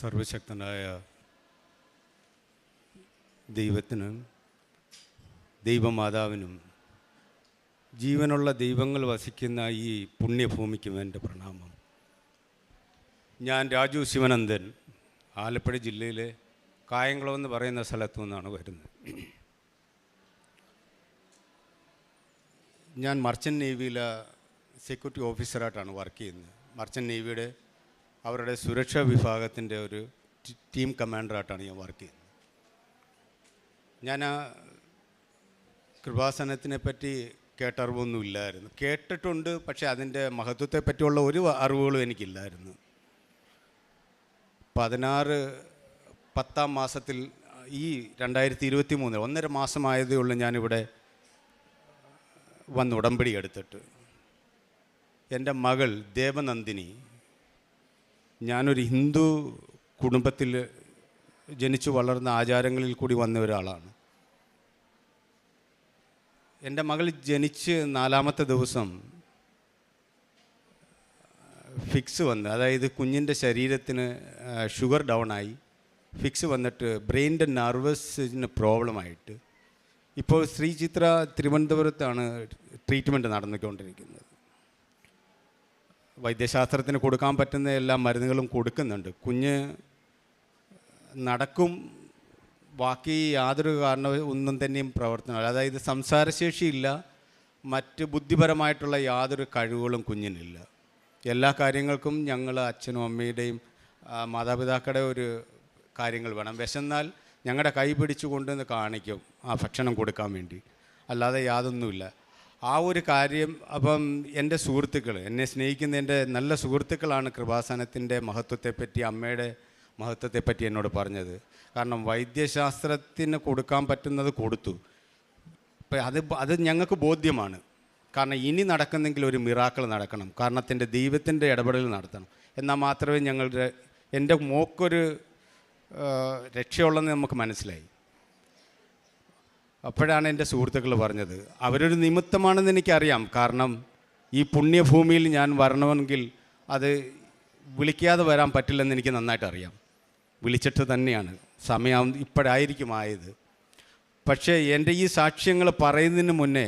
സർവശക്തനായ ദൈവത്തിനും ദൈവമാതാവിനും ജീവനുള്ള ദൈവങ്ങൾ വസിക്കുന്ന ഈ പുണ്യഭൂമിക്കും എൻ്റെ പ്രണാമം. ഞാൻ രാജു ശിവനന്ദൻ, ആലപ്പുഴ ജില്ലയിലെ കായംകുളം എന്ന് പറയുന്ന സ്ഥലത്തു നിന്നാണ് വരുന്നത്. ഞാൻ മർച്ചൻ്റ് നേവിയിലെ സെക്യൂരിറ്റി ഓഫീസറായിട്ടാണ് വർക്ക് ചെയ്യുന്നത്. മർച്ചൻ്റ് നേവിയുടെ അവരുടെ സുരക്ഷാ വിഭാഗത്തിൻ്റെ ഒരു ടീം കമാൻഡറായിട്ടാണ് ഞാൻ വർക്ക് ചെയ്യുന്നത്. ഞാൻ കൃപാസനത്തിനെ പറ്റി കേട്ടറിവൊന്നും ഇല്ലായിരുന്നു. കേട്ടിട്ടുണ്ട്, പക്ഷേ അതിൻ്റെ മഹത്വത്തെ പറ്റിയുള്ള ഒരു അറിവുകളും എനിക്കില്ലായിരുന്നു. 10 മാസത്തിൽ ഈ 2023 1.5 മാസമായതേ ഉള്ളൂ ഞാനിവിടെ വന്ന് ഉടമ്പടി എടുത്തിട്ട്. എൻ്റെ മകൾ ദേവനന്ദിനി, ഞാനൊരു ഹിന്ദു കുടുംബത്തിൽ ജനിച്ചു വളർന്ന ആചാരങ്ങളിൽ കൂടി വന്ന ഒരാളാണ്. എൻ്റെ മകൾ ജനിച്ച് 4ാമത്തെ ദിവസം ഫിക്സ് വന്ന്, അതായത് കുഞ്ഞിൻ്റെ ശരീരത്തിന് ഷുഗർ ഡൗണായി ഫിക്സ് വന്നിട്ട് ബ്രെയിനിൻ്റെ നെർവസിന് പ്രോബ്ലമായിട്ട് ഇപ്പോൾ ശ്രീ ചിത്ര തിരുവനന്തപുരത്താണ് ട്രീറ്റ്മെൻറ്റ് നടന്നുകൊണ്ടിരിക്കുന്നത്. വൈദ്യശാസ്ത്രത്തിന് കൊടുക്കാൻ പറ്റുന്ന എല്ലാ മരുന്നുകളും കൊടുക്കുന്നുണ്ട്. കുഞ്ഞ് നടക്കും, ബാക്കി യാതൊരു ഒന്നും തന്നെയും പ്രവർത്തനം, അതായത് സംസാരശേഷിയില്ല, മറ്റ് ബുദ്ധിപരമായിട്ടുള്ള യാതൊരു കഴിവുകളും കുഞ്ഞിനില്ല. എല്ലാ കാര്യങ്ങൾക്കും ഞങ്ങൾ അച്ഛനും അമ്മയുടെയും മാതാപിതാക്കളുടെ ഒരു കാര്യങ്ങൾ വേണം. വിശന്നാൽ ഞങ്ങളുടെ കൈ പിടിച്ചു കൊണ്ടുവന്ന് കാണിക്കും ആ ഭക്ഷണം കൊടുക്കാൻ വേണ്ടി, അല്ലാതെ യാതൊന്നുമില്ല. ആ ഒരു കാര്യം. അപ്പം എൻ്റെ സുഹൃത്തുക്കൾ, എന്നെ സ്നേഹിക്കുന്ന എൻ്റെ നല്ല സുഹൃത്തുക്കളാണ് കൃപാസനത്തിൻ്റെ മഹത്വത്തെപ്പറ്റി, അമ്മയുടെ മഹത്വത്തെപ്പറ്റി എന്നോട് പറഞ്ഞത്. കാരണം വൈദ്യശാസ്ത്രത്തിന് കൊടുക്കാൻ പറ്റുന്നത് കൊടുത്തു. ഇപ്പം അത് ഞങ്ങൾക്ക് ബോധ്യമാണ്. കാരണം ഇനി നടക്കുന്നെങ്കിൽ ഒരു മിറാക്കിൾ നടക്കണം, കാരണത്തിൻ്റെ ദൈവത്തിൻ്റെ ഇടപെടൽ നടത്തണം. എന്നാൽ മാത്രമേ എൻ്റെ മോക്കൊരു രക്ഷയുള്ളതെന്ന് നമുക്ക് മനസ്സിലായി. അപ്പോഴാണ് എൻ്റെ സുഹൃത്തുക്കൾ പറഞ്ഞത്. അവരൊരു നിമിത്തമാണെന്ന് എനിക്കറിയാം. കാരണം ഈ പുണ്യഭൂമിയിൽ ഞാൻ വരണമെങ്കിൽ അത് വിളിക്കാതെ വരാൻ പറ്റില്ലെന്ന് എനിക്ക് നന്നായിട്ട് അറിയാം. വിളിച്ചിട്ട് തന്നെയാണ്, സമയം ഇപ്പോഴായിരിക്കും ആയത്. പക്ഷേ എൻ്റെ ഈ സാക്ഷ്യങ്ങൾ പറയുന്നതിന് മുന്നേ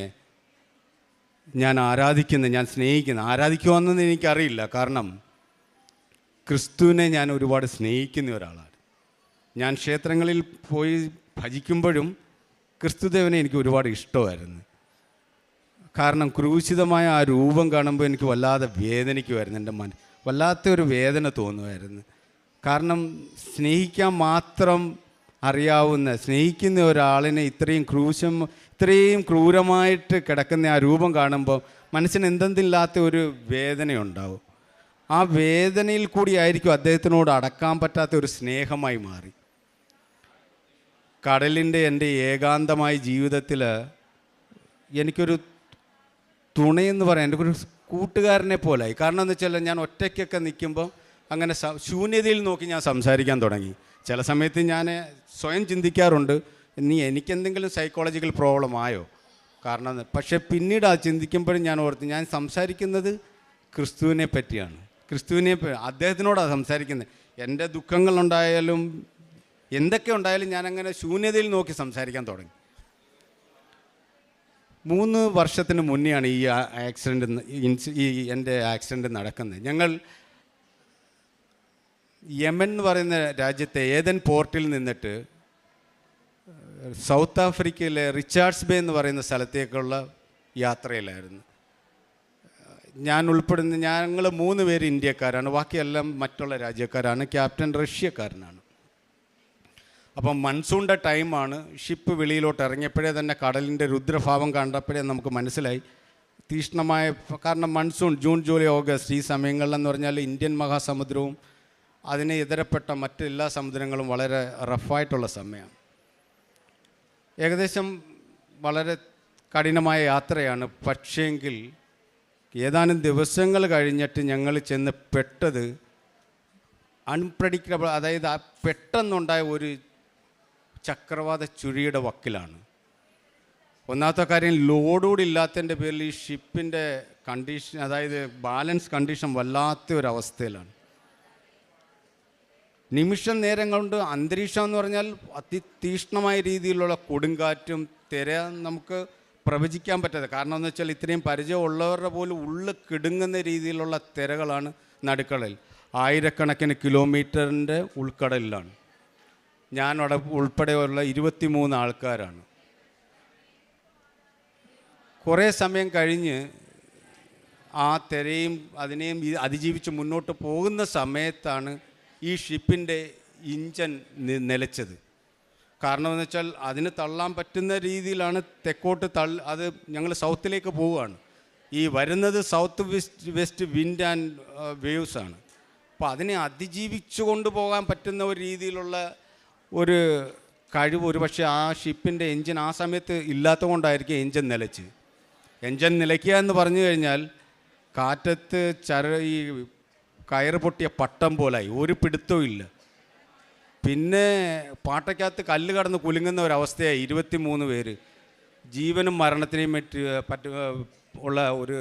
ഞാൻ ഞാൻ സ്നേഹിക്കുന്ന, ആരാധിക്കുവാണെന്ന് എനിക്കറിയില്ല. കാരണം ക്രിസ്തുവിനെ ഞാൻ ഒരുപാട് സ്നേഹിക്കുന്ന ഒരാളാണ്. ഞാൻ ക്ഷേത്രങ്ങളിൽ പോയി ഭജിക്കുമ്പോഴും ക്രിസ്തുദേവനെ എനിക്ക് ഒരുപാട് ഇഷ്ടമായിരുന്നു. കാരണം ക്രൂശിതമായ ആ രൂപം കാണുമ്പോൾ എനിക്ക് വല്ലാതെ വേദനിക്കുമായിരുന്നു. എൻ്റെ വല്ലാത്തൊരു വേദന തോന്നുമായിരുന്നു. കാരണം സ്നേഹിക്കാൻ മാത്രം അറിയാവുന്ന, സ്നേഹിക്കുന്ന ഒരാളിനെ ഇത്രയും ക്രൂരമായിട്ട് കിടക്കുന്ന ആ രൂപം കാണുമ്പോൾ മനസ്സിന് എന്തെന്നില്ലാത്ത ഒരു വേദനയുണ്ടാവും. ആ വേദനയിൽ കൂടിയായിരിക്കും അദ്ദേഹത്തിനോട് അടക്കാൻ പറ്റാത്ത ഒരു സ്നേഹമായി മാറി. കടലിൻ്റെ എൻ്റെ ഏകാന്തമായ ജീവിതത്തിൽ എനിക്കൊരു തുണയെന്ന് പറയാൻ, എൻ്റെ ഒരു കൂട്ടുകാരനെ പോലായി. കാരണം എന്ന് വെച്ചാൽ ഞാൻ ഒറ്റയ്ക്കൊക്കെ നിൽക്കുമ്പോൾ അങ്ങനെ ശൂന്യതയിൽ നോക്കി ഞാൻ സംസാരിക്കാൻ തുടങ്ങി. ചില സമയത്ത് ഞാൻ സ്വയം ചിന്തിക്കാറുണ്ട്, എനിക്കെന്തെങ്കിലും സൈക്കോളജിക്കൽ പ്രോബ്ലം ആയോ കാരണം. പക്ഷേ പിന്നീട് ആ ചിന്തിക്കുമ്പോഴും ഞാൻ ഓർത്ത്, ഞാൻ സംസാരിക്കുന്നത് ക്രിസ്തുവിനെ പറ്റിയാണ്. അദ്ദേഹത്തിനോടാണ് സംസാരിക്കുന്നത്. എൻ്റെ ദുഃഖങ്ങളുണ്ടായാലും എന്തൊക്കെ ഉണ്ടായാലും ഞാനങ്ങനെ ശൂന്യതയിൽ നോക്കി സംസാരിക്കാൻ തുടങ്ങി. 3 വർഷത്തിന് മുന്നെയാണ് ഈ എൻ്റെ ആക്സിഡൻറ്റ് നടക്കുന്നത്. ഞങ്ങൾ യമൻ എന്ന് പറയുന്ന രാജ്യത്തെ ഏതൻ പോർട്ടിൽ നിന്നിട്ട് സൗത്ത് ആഫ്രിക്കയിലെ റിച്ചാർഡ്സ് ബേ എന്ന് പറയുന്ന സ്ഥലത്തേക്കുള്ള യാത്രയിലായിരുന്നു ഞാൻ ഉൾപ്പെടുന്ന. ഞങ്ങൾ 3 പേര് ഇന്ത്യക്കാരാണ്, ബാക്കിയെല്ലാം മറ്റുള്ള രാജ്യക്കാരാണ്. ക്യാപ്റ്റൻ റഷ്യക്കാരനാണ്. അപ്പം മൺസൂണിൻ്റെ ടൈമാണ്. ഷിപ്പ് വെളിയിലോട്ട് ഇറങ്ങിയപ്പോഴേ തന്നെ കടലിൻ്റെ രുദ്രഭാവം കണ്ടപ്പോഴേ നമുക്ക് മനസ്സിലായി തീക്ഷ്ണമായ, കാരണം മൺസൂൺ ജൂൺ ജൂലൈ ഓഗസ്റ്റ് ഈ സമയങ്ങളിലെന്ന് പറഞ്ഞാൽ ഇന്ത്യൻ മഹാസമുദ്രവും അതിന് ഇതരപ്പെട്ട മറ്റെല്ലാ സമുദ്രങ്ങളും വളരെ റഫായിട്ടുള്ള സമയമാണ്. ഏകദേശം വളരെ കഠിനമായ യാത്രയാണ്. പക്ഷേങ്കിൽ ഏതാനും ദിവസങ്ങൾ കഴിഞ്ഞിട്ട് ഞങ്ങൾ ചെന്ന് പെട്ടത് അൺപ്രഡിക്റ്റബിൾ, അതായത് ആ പെട്ടെന്നുണ്ടായ ഒരു ചക്രവാത ചുഴിയുടെ വക്കിലാണ്. ഒന്നാമത്തെ കാര്യം, ലോഡുകൂടി ഇല്ലാത്തതിൻ്റെ പേരിൽ ഈ ഷിപ്പിൻ്റെ കണ്ടീഷൻ, അതായത് ബാലൻസ് കണ്ടീഷൻ വല്ലാത്ത ഒരവസ്ഥയിലാണ്. നിമിഷം നേരം കൊണ്ട് അന്തരീക്ഷം എന്ന് പറഞ്ഞാൽ അതിതീക്ഷ്ണമായ രീതിയിലുള്ള കൊടുങ്കാറ്റും തിര നമുക്ക് പ്രവചിക്കാൻ പറ്റാതെ, കാരണം എന്ന് വെച്ചാൽ ഇത്രയും പരിചയമുള്ളവരുടെ പോലും ഉള്ളിൽ കിടുങ്ങുന്ന രീതിയിലുള്ള തിരകളാണ് നടുക്കടൽ. ആയിരക്കണക്കിന് കിലോമീറ്ററിൻ്റെ ഉൾക്കടലിലാണ്. ഞാൻ അവിടെ ഉൾപ്പെടെയുള്ള 23 ആൾക്കാരാണ്. കുറേ സമയം കഴിഞ്ഞ് ആ തിരയും അതിനെയും അതിജീവിച്ച് മുന്നോട്ട് പോകുന്ന സമയത്താണ് ഈ ഷിപ്പിൻ്റെ ഇഞ്ചൻ നിലച്ചത്. കാരണമെന്ന് വെച്ചാൽ അതിന് തള്ളാൻ പറ്റുന്ന രീതിയിലാണ് തെക്കോട്ട് അത് ഞങ്ങൾ സൗത്തിലേക്ക് പോവുകയാണ്. ഈ വരുന്നത് south west wind and waves ആണ്. അപ്പോൾ അതിനെ അതിജീവിച്ചു കൊണ്ടുപോകാൻ പറ്റുന്ന ഒരു രീതിയിലുള്ള ഒരു കഴിവ് ഒരു പക്ഷേ ആ ഷിപ്പിൻ്റെ എൻജിൻ ആ സമയത്ത് ഇല്ലാത്തത് കൊണ്ടായിരിക്കും എൻജിൻ നിലച്ച്. എൻജിൻ നിലയ്ക്കുക എന്ന് പറഞ്ഞു കഴിഞ്ഞാൽ കാറ്റത്ത് ഈ കയറ് പൊട്ടിയ പട്ടം പോലായി, ഒരു പിടുത്തവും ഇല്ല. പിന്നെ പാട്ടയ്ക്കകത്ത് കല്ല് കടന്ന് കുലുങ്ങുന്ന ഒരവസ്ഥയായി. 23 പേര് ജീവനും മരണത്തിനെയും ഉള്ള ഒരു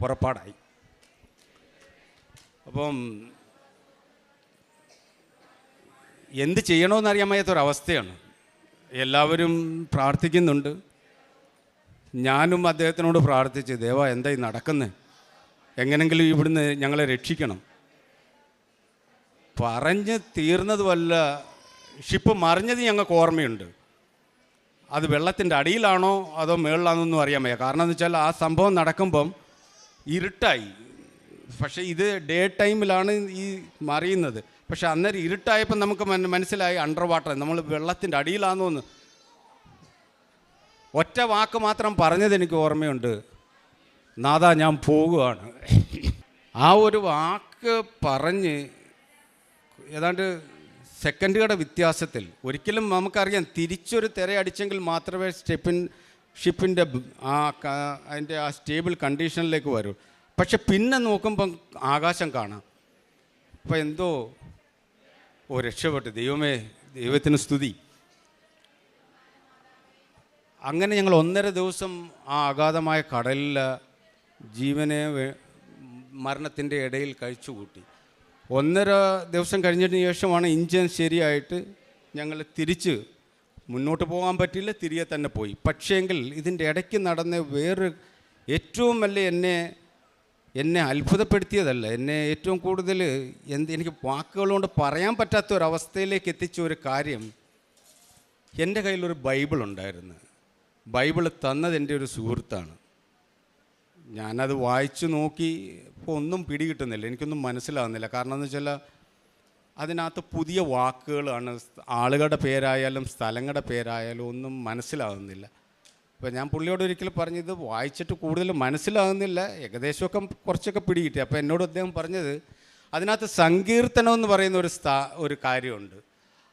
പുറപ്പാടായി. അപ്പം എന്ത് ചെയ്യണമെന്നറിയാൻ വയ്യാത്തൊരവസ്ഥയാണ്. എല്ലാവരും പ്രാർത്ഥിക്കുന്നുണ്ട്. ഞാനും അദ്ദേഹത്തിനോട് പ്രാർത്ഥിച്ച്, ദേവാ എന്തായി നടക്കുന്നത്, എങ്ങനെങ്കിലും ഇവിടുന്ന് ഞങ്ങളെ രക്ഷിക്കണം. പറഞ്ഞ് തീർന്നതുമല്ല, ഷിപ്പ് മറിഞ്ഞത് ഞങ്ങൾക്ക് ഓർമ്മയുണ്ട്. അത് വെള്ളത്തിൻ്റെ അടിയിലാണോ അതോ മുകളിലാണെന്നൊന്നും അറിയാൻ വയ്യ. കാരണം എന്ന് വെച്ചാൽ ആ സംഭവം നടക്കുമ്പം ഇരുട്ടായി. പക്ഷേ ഇത് ഡേ ടൈമിലാണ് ഈ മറിയുന്നത്. പക്ഷെ അന്നേരം ഇരുട്ടായപ്പോൾ നമുക്ക് മനസ്സിലായി അണ്ടർ വാട്ടർ, നമ്മൾ വെള്ളത്തിൻ്റെ അടിയിലാണെന്ന്. ഒറ്റ വാക്ക് മാത്രം പറഞ്ഞത് എനിക്ക് ഓർമ്മയുണ്ട്, നാഥാ ഞാൻ പോകുകയാണ്. ആ ഒരു വാക്ക് പറഞ്ഞ് ഏതാണ്ട് സെക്കൻഡുകളുടെ വ്യത്യാസത്തിൽ, ഒരിക്കലും നമുക്കറിയാം തിരിച്ചൊരു തിരയടിച്ചെങ്കിൽ മാത്രമേ ഷിപ്പിൻ്റെ അതിൻ്റെ ആ സ്റ്റേബിൾ കണ്ടീഷനിലേക്ക് വരൂ. പക്ഷെ പിന്നെ നോക്കുമ്പം ആകാശം കാണാം. അപ്പോൾ എന്തോ രക്ഷപ്പെട്ടു, ദൈവമേ, ദൈവത്തിന് സ്തുതി. അങ്ങനെ ഞങ്ങൾ 1.5 ദിവസം ആ അഗാധമായ കടലിൽ ജീവനെ മരണത്തിൻ്റെ ഇടയിൽ കഴിച്ചുകൂട്ടി. 1.5 ദിവസം കഴിഞ്ഞതിന് ശേഷമാണ് ഇഞ്ചൻ ശരിയായിട്ട് ഞങ്ങൾ തിരിച്ച് മുന്നോട്ട് പോകാൻ പറ്റില്ല, തിരികെ തന്നെ പോയി. പക്ഷേങ്കിൽ ഇതിൻ്റെ ഇടയ്ക്ക് നടന്ന വേറെ ഏറ്റവും വലിയ എന്നെ അത്ഭുതപ്പെടുത്തിയതല്ല, എന്നെ ഏറ്റവും കൂടുതൽ എനിക്ക് വാക്കുകളുകൊണ്ട് പറയാൻ പറ്റാത്ത ഒരവസ്ഥയിലേക്ക് എത്തിച്ച ഒരു കാര്യം, എൻ്റെ കയ്യിലൊരു ബൈബിളുണ്ടായിരുന്നു. ബൈബിൾ തന്നത് എൻ്റെ ഒരു സുഹൃത്താണ്. ഞാനത് വായിച്ചു നോക്കി, ഇപ്പോൾ ഒന്നും പിടികിട്ടുന്നില്ല, എനിക്കൊന്നും മനസ്സിലാകുന്നില്ല. കാരണം എന്ന് വെച്ചാൽ അതിനകത്ത് പുതിയ വാക്കുകളാണ്, ആളുകളുടെ പേരായാലും സ്ഥലങ്ങളുടെ പേരായാലും ഒന്നും മനസ്സിലാകുന്നില്ല. അപ്പോൾ ഞാൻ പുള്ളിയോട് ഒരിക്കലും പറഞ്ഞത് വായിച്ചിട്ട് കൂടുതൽ മനസ്സിലാകുന്നില്ല, ഏകദേശമൊക്കെ കുറച്ചൊക്കെ പിടികിട്ടി. അപ്പോൾ എന്നോട് അദ്ദേഹം പറഞ്ഞത്, അതിനകത്ത് സങ്കീർത്തനം എന്ന് പറയുന്ന ഒരു കാര്യമുണ്ട്,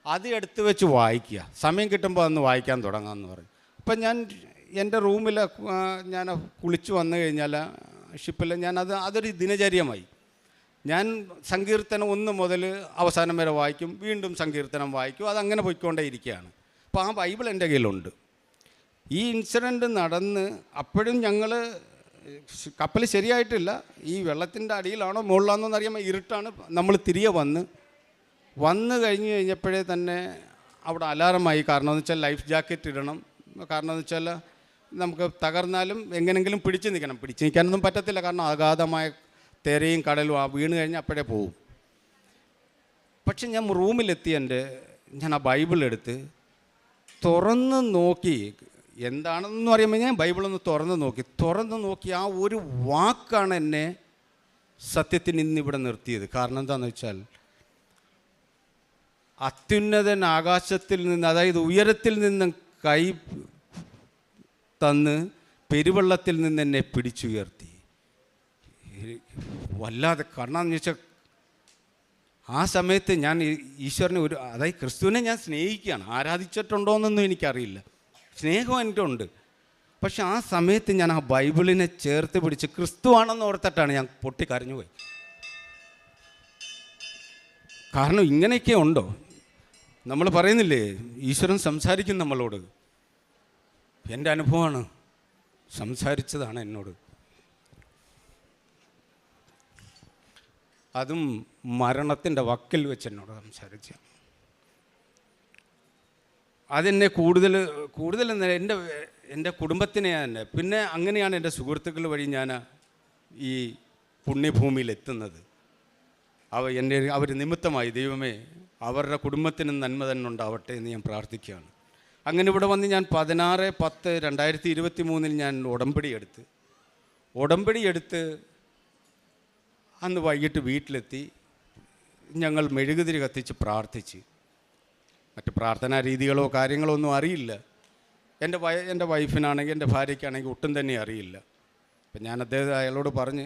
അത് എടുത്ത് വെച്ച് വായിക്കുക, സമയം കിട്ടുമ്പോൾ അന്ന് വായിക്കാൻ തുടങ്ങാമെന്ന് പറഞ്ഞു. അപ്പം ഞാൻ എൻ്റെ റൂമിൽ ഞാൻ കുളിച്ച് വന്നു കഴിഞ്ഞാൽ ഷിപ്പിൽ അതൊരു ദിനചര്യമായി. ഞാൻ സങ്കീർത്തനം 1 മുതൽ അവസാനം വരെ വായിക്കും, വീണ്ടും സങ്കീർത്തനം വായിക്കും, അതങ്ങനെ പോയിക്കൊണ്ടേ ഇരിക്കുകയാണ്. അപ്പോൾ ആ ബൈബിൾ എൻ്റെ കയ്യിലുണ്ട്. ഈ ഇൻസിഡൻറ്റ് നടന്ന് അപ്പോഴും ഞങ്ങൾ കപ്പൽ ശരിയായിട്ടില്ല, ഈ വെള്ളത്തിൻ്റെ അടിയിലാണോ മുകളിലാണോ എന്നറിയാൻ ഇരുട്ടാണ്. നമ്മൾ തിരികെ വന്ന് കഴിഞ്ഞപ്പോഴേ തന്നെ അവിടെ അലാറമായി. കാരണം എന്ന് വെച്ചാൽ ലൈഫ് ജാക്കറ്റ് ഇടണം. കാരണം എന്ന് വെച്ചാൽ നമുക്ക് തകർന്നാലും എങ്ങനെങ്കിലും പിടിച്ച് നിൽക്കാനൊന്നും പറ്റത്തില്ല. കാരണം അഗാധമായ തിരയും കടലും വീണ് കഴിഞ്ഞാൽ അപ്പോഴേ പോവും. പക്ഷെ ഞാൻ റൂമിലെത്തി ഞാൻ ആ ബൈബിൾ എടുത്ത് തുറന്ന് നോക്കി, എന്താണെന്നൊന്നും അറിയുമ്പോൾ ഞാൻ ബൈബിളൊന്ന് തുറന്ന് നോക്കി ആ ഒരു വാക്കാണ് എന്നെ സത്യത്തിന് ഇന്നിവിടെ നിർത്തിയത്. കാരണം എന്താണെന്ന് വെച്ചാൽ, അത്യുന്നതൻ ആകാശത്തിൽ നിന്ന്, അതായത് ഉയരത്തിൽ നിന്ന് കൈ തന്ന് പെരുവെള്ളത്തിൽ നിന്ന് എന്നെ പിടിച്ചുയർത്തി. വല്ലാതെ, കാരണം എന്ന് വെച്ചാൽ ആ സമയത്ത് ഞാൻ ഈശ്വരനെ അതായത് ക്രിസ്തുവിനെ ഞാൻ സ്നേഹിക്കുകയാണ്. ആരാധിച്ചിട്ടുണ്ടോയെന്നൊന്നും എനിക്കറിയില്ല, സ്നേഹം എൻ്റെ ഉണ്ട്. പക്ഷെ ആ സമയത്ത് ഞാൻ ആ ബൈബിളിനെ ചേർത്ത് പിടിച്ച് ക്രിസ്തുവാണെന്ന് ഓർത്തിട്ടാണ് ഞാൻ പൊട്ടിക്കരഞ്ഞുപോയി. കാരണം ഇങ്ങനെയൊക്കെ ഉണ്ടോ? നമ്മൾ പറയുന്നില്ലേ, ഈശ്വരൻ സംസാരിക്കും നമ്മളോട്. എൻ്റെ അനുഭവമാണ്, സംസാരിച്ചതാണ് എന്നോട്. അതും മരണത്തിൻ്റെ വക്കിൽ വെച്ച് എന്നോട് സംസാരിച്ച. അതെന്നെ കൂടുതൽ എൻ്റെ കുടുംബത്തിനെ തന്നെ, പിന്നെ അങ്ങനെയാണ് എൻ്റെ സുഹൃത്തുക്കൾ വഴി ഞാൻ ഈ പുണ്യഭൂമിയിൽ എത്തുന്നത്. അവർ നിമിത്തമായി ദൈവമേ അവരുടെ കുടുംബത്തിന് നന്മ തന്നെ ഉണ്ടാവട്ടെ എന്ന് ഞാൻ പ്രാർത്ഥിക്കുകയാണ്. അങ്ങനെ ഇവിടെ വന്ന് ഞാൻ 16/10/2023 ഞാൻ ഉടമ്പടി എടുത്ത് അന്ന് വൈകിട്ട് വീട്ടിലെത്തി. ഞങ്ങൾ മെഴുകുതിരി കത്തിച്ച് പ്രാർത്ഥിച്ച്. മറ്റ് പ്രാർത്ഥനാ രീതികളോ കാര്യങ്ങളോ ഒന്നും അറിയില്ല. എൻ്റെ വൈഫിനാണെങ്കിൽ എൻ്റെ ഭാര്യയ്ക്കാണെങ്കിൽ ഒട്ടും തന്നെ അറിയില്ല. അപ്പം ഞാൻ അയാളോട് പറഞ്ഞ്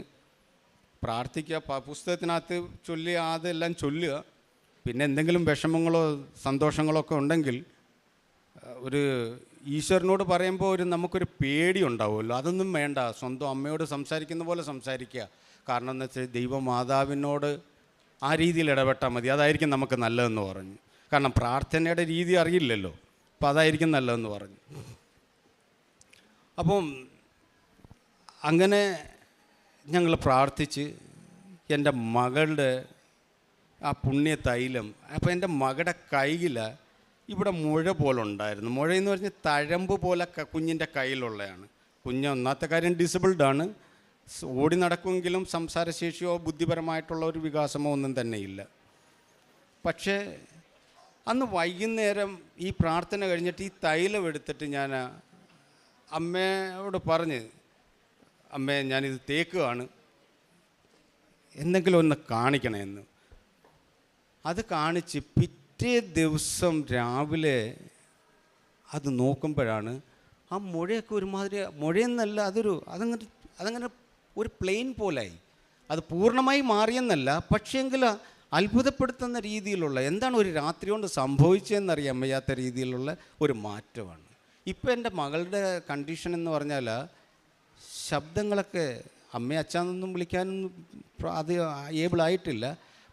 പ്രാർത്ഥിക്കുക, പുസ്തകത്തിനകത്ത് ചൊല്ലുക, അതെല്ലാം ചൊല്ലുക. പിന്നെ എന്തെങ്കിലും വിഷമങ്ങളോ സന്തോഷങ്ങളോ ഒക്കെ ഉണ്ടെങ്കിൽ ഒരു ഈശ്വരനോട് പറയുമ്പോൾ നമുക്കൊരു പേടി ഉണ്ടാവുമല്ലോ, അതൊന്നും വേണ്ട. സ്വന്തം അമ്മയോട് സംസാരിക്കുന്ന പോലെ സംസാരിക്കുക. കാരണം എന്ന് വെച്ചാൽ ദൈവമാതാവിനോട് ആ രീതിയിൽ ഇടപെട്ടാൽ മതി, അതായിരിക്കും നമുക്ക് നല്ലതെന്ന് പറഞ്ഞു. കാരണം പ്രാർത്ഥനയുടെ രീതി അറിയില്ലല്ലോ, അപ്പോൾ അതായിരിക്കും നല്ലതെന്ന് പറഞ്ഞു. അപ്പം അങ്ങനെ ഞങ്ങൾ പ്രാർത്ഥിച്ച് എൻ്റെ മകളുടെ ആ പുണ്യ തൈലം, അപ്പോൾ എൻ്റെ മകളുടെ കയ്യിൽ ഇവിടെ മുഴ പോലെ ഉണ്ടായിരുന്നു. മുഴയെന്ന് പറഞ്ഞാൽ തഴമ്പ് പോലെ കുഞ്ഞിൻ്റെ കയ്യിലുള്ളതാണ്. കുഞ്ഞ് ഒന്നാമത്തെ കാര്യം ഡിസബിൾഡാണ്, ഓടി നടക്കുമെങ്കിലും സംസാരശേഷിയോ ബുദ്ധിപരമായിട്ടുള്ള ഒരു വികാസമോ ഒന്നും തന്നെയില്ല. പക്ഷേ അന്ന് വൈകുന്നേരം ഈ പ്രാർത്ഥന കഴിഞ്ഞിട്ട് ഈ തൈലം എടുത്തിട്ട് ഞാൻ അമ്മയോട് പറഞ്ഞ്, അമ്മേ ഞാനിത് തേക്കുകയാണ്, എന്തെങ്കിലും ഒന്ന് കാണിക്കണമെന്ന്. അത് കാണിച്ച് പിറ്റേ ദിവസം രാവിലെ അത് നോക്കുമ്പോഴാണ് ആ മുഴയൊക്കെ ഒരുമാതിരി, മുഴയെന്നല്ല, അതങ്ങനെ ഒരു പ്ലെയിൻ പോലായി. അത് പൂർണ്ണമായി മാറിയെന്നല്ല, പക്ഷേങ്കിൽ അത്ഭുതപ്പെടുത്തുന്ന രീതിയിലുള്ള, എന്താണ് ഒരു രാത്രി കൊണ്ട് സംഭവിച്ചതെന്നറിയാൻ വയ്യാത്ത രീതിയിലുള്ള ഒരു മാറ്റമാണ്. ഇപ്പം എൻ്റെ മകളുടെ കണ്ടീഷൻ എന്ന് പറഞ്ഞാൽ ശബ്ദങ്ങളൊക്കെ അമ്മ അച്ഛനൊന്നും വിളിക്കാനൊന്നും അത് ഏബിളായിട്ടില്ല.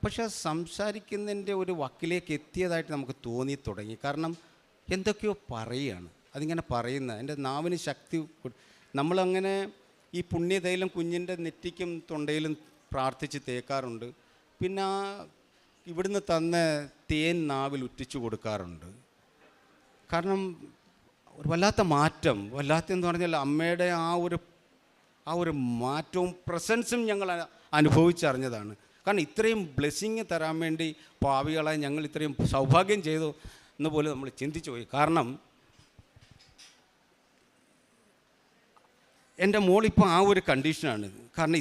പക്ഷെ സംസാരിക്കുന്നതിൻ്റെ ഒരു വക്കിലേക്ക് എത്തിയതായിട്ട് നമുക്ക് തോന്നി തുടങ്ങി. കാരണം എന്തൊക്കെയോ പറയുകയാണ്, അതിങ്ങനെ പറയുന്ന എൻ്റെ നാവിന് ശക്തി. നമ്മളങ്ങനെ ഈ പുണ്യതൈലം കുഞ്ഞിൻ്റെ നെറ്റിക്കും തൊണ്ടയിലും പ്രാർത്ഥിച്ച് തേക്കാറുണ്ട്. പിന്നെ ഇവിടുന്ന് തന്ന തേൻ നാവിൽ ഉറ്റിച്ചു കൊടുക്കാറുണ്ട്. കാരണം ഒരു വല്ലാത്ത മാറ്റം, വല്ലാത്തെന്ന് പറഞ്ഞാൽ അമ്മയുടെ ആ ഒരു മാറ്റവും പ്രസൻസും ഞങ്ങൾ അനുഭവിച്ചറിഞ്ഞതാണ്. കാരണം ഇത്രയും ബ്ലെസ്സിങ് തരാൻ വേണ്ടി പാവികളായി ഞങ്ങൾ ഇത്രയും സൗഭാഗ്യം ചെയ്തു എന്ന് പോലും നമ്മൾ ചിന്തിച്ചു പോയി. കാരണം എൻ്റെ മോളിപ്പോൾ ആ ഒരു കണ്ടീഷനാണ്. കാരണം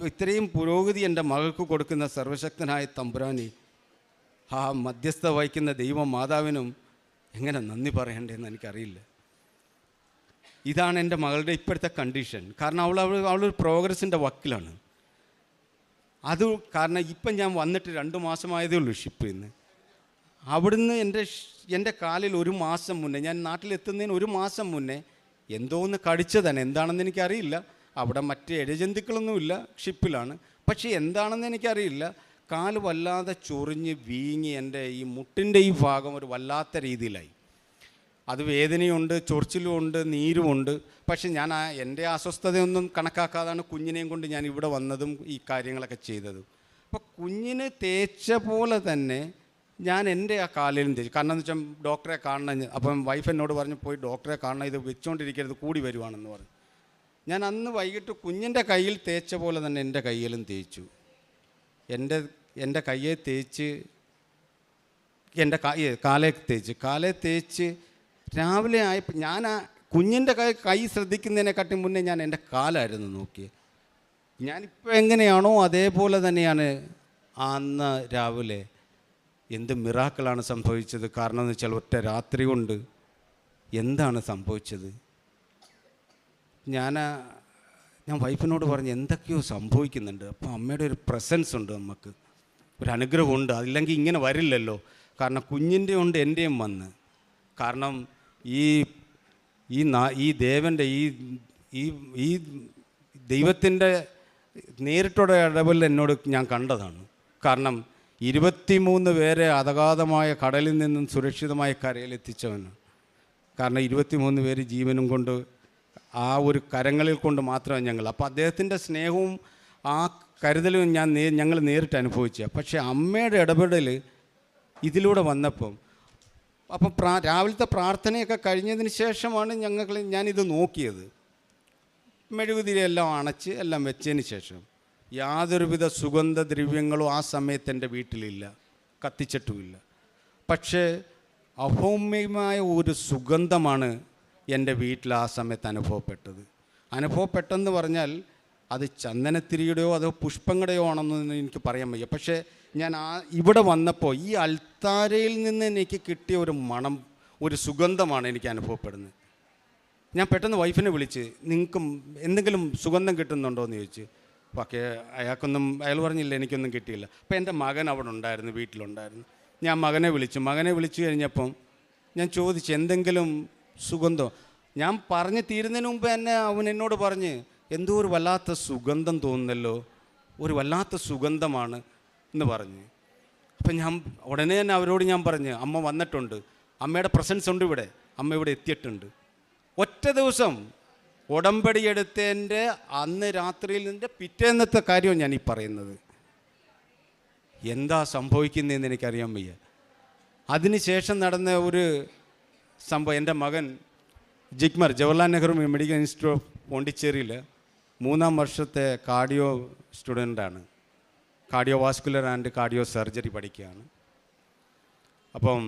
ഇത്രയും പുരോഗതി എൻ്റെ മകൾക്ക് കൊടുക്കുന്ന സർവശക്തനായ തമ്പുരാനി, ആ മധ്യസ്ഥ വഹിക്കുന്ന ദൈവമാതാവിനും എങ്ങനെ നന്ദി പറയണ്ടേന്ന് എനിക്കറിയില്ല. ഇതാണ് എൻ്റെ മകളുടെ ഇപ്പോഴത്തെ കണ്ടീഷൻ. കാരണം അവളൊരു പ്രോഗ്രസിൻ്റെ വക്കിലാണ്. അത് കാരണം ഇപ്പം ഞാൻ വന്നിട്ട് 2 മാസമായതേ ഉള്ളൂ ഷിപ്പിൽ നിന്ന്. അവിടുന്ന് എൻ്റെ കാലിൽ 1 മാസം മുന്നേ, ഞാൻ നാട്ടിലെത്തുന്നതിന് 1 മാസം മുന്നേ എന്തോ ഒന്ന് കടിച്ചതാണ്. എന്താണെന്ന് എനിക്കറിയില്ല. അവിടെ മറ്റ് ഇഴജന്തുക്കളൊന്നുമില്ല, ഷിപ്പിലാണ്. പക്ഷേ എന്താണെന്ന് എനിക്കറിയില്ല, കാല് വല്ലാതെ ചൊറിഞ്ഞ് വീങ്ങി എൻ്റെ ഈ മുട്ടിൻ്റെ ഈ ഭാഗം ഒരു വല്ലാത്ത രീതിയിലായി. അത് വേദനയുണ്ട്, ചൊറിച്ചിലുമുണ്ട്, നീരുമുണ്ട്. പക്ഷെ ഞാൻ എൻ്റെ അസ്വസ്ഥതയൊന്നും കണക്കാക്കാതാണ് കുഞ്ഞിനെയും കൊണ്ട് ഞാൻ ഇവിടെ വന്നതും ഈ കാര്യങ്ങളൊക്കെ ചെയ്തതും. അപ്പോൾ കുഞ്ഞിന് തേച്ച പോലെ തന്നെ ഞാൻ എൻ്റെ ആ കാലിലും തേച്ചു. കാരണം എന്ന് വെച്ചാൽ ഡോക്ടറെ കാണണം. അപ്പം വൈഫ് എന്നോട് പറഞ്ഞു, പോയി ഡോക്ടറെ കാണണം, ഇത് വെച്ചുകൊണ്ടിരിക്കരുത്, കൂടി വരുവാണെന്ന് പറഞ്ഞു. ഞാൻ അന്ന് വൈകിട്ട് കുഞ്ഞിൻ്റെ കയ്യിൽ തേച്ച പോലെ തന്നെ എൻ്റെ കയ്യിലും തേച്ചു. എൻ്റെ കയ്യെ തേച്ച്, എൻ്റെ കാലേ തേച്ച് രാവിലെ ആയപ്പോൾ ഞാൻ ആ കുഞ്ഞിൻ്റെ കൈ ശ്രദ്ധിക്കുന്നതിനെക്കാട്ടി മുന്നേ ഞാൻ എൻ്റെ കാലായിരുന്നു നോക്കിയത്. ഞാനിപ്പോൾ എങ്ങനെയാണോ അതേപോലെ തന്നെയാണ് അന്ന് രാവിലെ. എന്ത് മിറാക്കിളാണ് സംഭവിച്ചത്. കാരണം എന്ന് വെച്ചാൽ ഒറ്റ രാത്രി കൊണ്ട് എന്താണ് സംഭവിച്ചത്. ഞാൻ വൈഫിനോട് പറഞ്ഞ് എന്തൊക്കെയോ സംഭവിക്കുന്നുണ്ട്. അപ്പോൾ അമ്മയുടെ ഒരു പ്രസൻസ് ഉണ്ട്, നമുക്ക് ഒരു അനുഗ്രഹമുണ്ട്. അതില്ലെങ്കിൽ ഇങ്ങനെ വരില്ലല്ലോ. കാരണം കുഞ്ഞിൻ്റെ ഉണ്ട് എൻ്റെയും വന്ന്. കാരണം ഈ ദേവൻ്റെ ഈ ദൈവത്തിൻ്റെ നേരിട്ടുള്ള ഇടപെടൽ എന്നോട് ഞാൻ കണ്ടതാണ്. കാരണം 23 പേരെ അഗാധമായ കടലിൽ നിന്നും സുരക്ഷിതമായ കരയിലെത്തിച്ചവന്. കാരണം 23 പേര് ജീവനും കൊണ്ട് ആ ഒരു കരങ്ങളിൽ കൊണ്ട് മാത്രമേ ഞങ്ങൾ. അപ്പോൾ അദ്ദേഹത്തിൻ്റെ സ്നേഹവും ആ കരുതലും ഞങ്ങൾ നേരിട്ട് അനുഭവിച്ച. പക്ഷേ അമ്മയുടെ ഇടപെടൽ ഇതിലൂടെ വന്നപ്പം അപ്പം രാവിലത്തെ പ്രാർത്ഥനയൊക്കെ കഴിഞ്ഞതിന് ശേഷമാണ് ഞാനിത് നോക്കിയത്. മെഴുകുതിരിയെല്ലാം അണച്ച് എല്ലാം വെച്ചതിന് ശേഷം യാതൊരുവിധ സുഗന്ധദ്രവ്യങ്ങളും ആ സമയത്ത് എൻ്റെ വീട്ടിലില്ല, കത്തിച്ചിട്ടുമില്ല. പക്ഷേ അഭൗമ്യമായ ഒരു സുഗന്ധമാണ് എൻ്റെ വീട്ടിൽ ആ സമയത്ത് അനുഭവപ്പെട്ടെന്ന് പറഞ്ഞാൽ അത് ചന്ദനത്തിരിയുടെയോ അതോ പുഷ്പങ്ങളുടെയോ ആണെന്ന് എനിക്ക് പറയാൻ വയ്യ. പക്ഷേ ഞാൻ ഇവിടെ വന്നപ്പോൾ ഈ അൾത്താരയിൽ നിന്ന് എനിക്ക് കിട്ടിയ ഒരു മണം, ഒരു സുഗന്ധമാണ് എനിക്ക് അനുഭവപ്പെടുന്നത്. ഞാൻ പെട്ടെന്ന് വൈഫിനെ വിളിച്ച്, നിങ്ങൾക്ക് എന്തെങ്കിലും സുഗന്ധം കിട്ടുന്നുണ്ടോ എന്ന് ചോദിച്ച്. പക്ഷേ അയാൾ പറഞ്ഞില്ല, എനിക്കൊന്നും കിട്ടിയില്ല. അപ്പോൾ എൻ്റെ മകൻ അവിടെ ഉണ്ടായിരുന്നു, വീട്ടിലുണ്ടായിരുന്നു. ഞാൻ മകനെ വിളിച്ചു കഴിഞ്ഞപ്പം ഞാൻ ചോദിച്ചു, എന്തെങ്കിലും സുഗന്ധം? ഞാൻ പറഞ്ഞ് തീരുന്നതിന് മുമ്പ് തന്നെ അവൻ എന്നോട് പറഞ്ഞ്, എന്തോ ഒരു വല്ലാത്ത സുഗന്ധം തോന്നുന്നല്ലോ, ഒരു വല്ലാത്ത സുഗന്ധമാണ് എന്ന് പറഞ്ഞ്. അപ്പം ഞാൻ ഉടനെ തന്നെ അവരോട് ഞാൻ പറഞ്ഞ്, അമ്മ വന്നിട്ടുണ്ട്, അമ്മയുടെ പ്രസൻസ് ഉണ്ട് ഇവിടെ, അമ്മ ഇവിടെ എത്തിയിട്ടുണ്ട്. ഒറ്റ ദിവസം ഉടമ്പടി എടുത്തതിൻ്റെ അന്ന് രാത്രിയിൽ നിൻ്റെ പിറ്റേന്നത്തെ കാര്യമാണ് ഞാൻ ഈ പറയുന്നത്. എന്താ സംഭവിക്കുന്നതെന്ന് എനിക്കറിയാൻ വയ്യ. അതിനുശേഷം നടന്ന ഒരു സംഭവം, എൻ്റെ മകൻ JIPMER, Jawaharlal Nehru medical institute of പോണ്ടിച്ചേരിയിൽ 3ാം വർഷത്തെ കാർഡിയോ സ്റ്റുഡൻ്റാണ്. കാർഡിയോവാസ്കുലർ ആൻഡ് കാർഡിയോ സർജറി പഠിക്കുകയാണ്. അപ്പം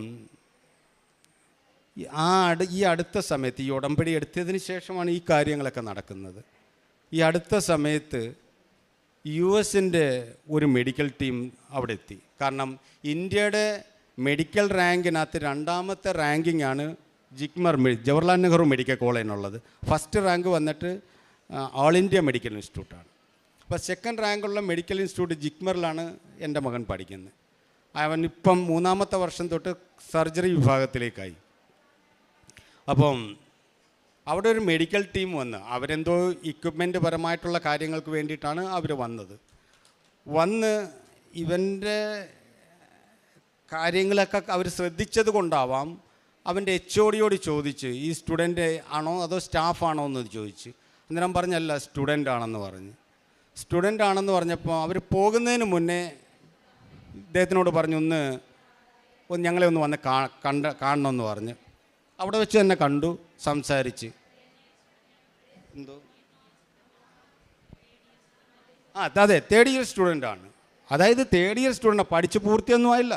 ഈ അടുത്ത സമയത്ത്, ഈ ഉടമ്പടി എടുത്തതിന് ശേഷമാണ് ഈ കാര്യങ്ങളൊക്കെ നടക്കുന്നത്. ഈ അടുത്ത സമയത്ത് US-ൻ്റെ ഒരു മെഡിക്കൽ ടീം അവിടെ എത്തി. കാരണം ഇന്ത്യയുടെ മെഡിക്കൽ റാങ്കിനകത്ത് 2ാമത്തെ റാങ്കിങ് ആണ് ജവഹർലാൽ നെഹ്റു മെഡിക്കൽ കോളേജിനുള്ളത്. ഫസ്റ്റ് റാങ്ക് വന്നിട്ട് ഓൾ ഇന്ത്യ മെഡിക്കൽ ഇൻസ്റ്റിറ്റ്യൂട്ടാണ്. അപ്പോൾ സെക്കൻഡ് റാങ്കുള്ള മെഡിക്കൽ ഇൻസ്റ്റിറ്റ്യൂട്ട് ജിഗ്മറിലാണ് എൻ്റെ മകൻ പഠിക്കുന്നത്. അവൻ ഇപ്പം 3ാമത്തെ വർഷം തൊട്ട് സർജറി വിഭാഗത്തിലേക്കായി. അപ്പം അവിടെ ഒരു മെഡിക്കൽ ടീം വന്ന്, അവരെന്തോ ഇക്വിപ്മെൻ്റ് പരമായിട്ടുള്ള കാര്യങ്ങൾക്ക് വേണ്ടിയിട്ടാണ് അവർ വന്ന് ഇവൻ്റെ കാര്യങ്ങളൊക്കെ അവർ ശ്രദ്ധിച്ചത് കൊണ്ടാവാം അവൻ്റെ HOD ചോദിച്ച്, ഈ സ്റ്റുഡൻ്റ് ആണോ അതോ സ്റ്റാഫാണോ എന്ന് ചോദിച്ച്. അന്നേരം പറഞ്ഞല്ല, സ്റ്റുഡൻ്റ് ആണെന്ന് പറഞ്ഞപ്പോൾ അവർ പോകുന്നതിന് മുന്നേ ഇദ്ദേഹത്തിനോട് പറഞ്ഞു, ഞങ്ങളെ ഒന്ന് വന്ന് കാണണമെന്ന് പറഞ്ഞ് അവിടെ വെച്ച് തന്നെ കണ്ടു, സംസാരിച്ച്. അതെ, 3rd ഇയർ സ്റ്റുഡൻ്റാണ്. അതായത് 3rd ഇയർ സ്റ്റുഡൻ്റ്, പഠിച്ച് പൂർത്തിയൊന്നും ആയില്ല,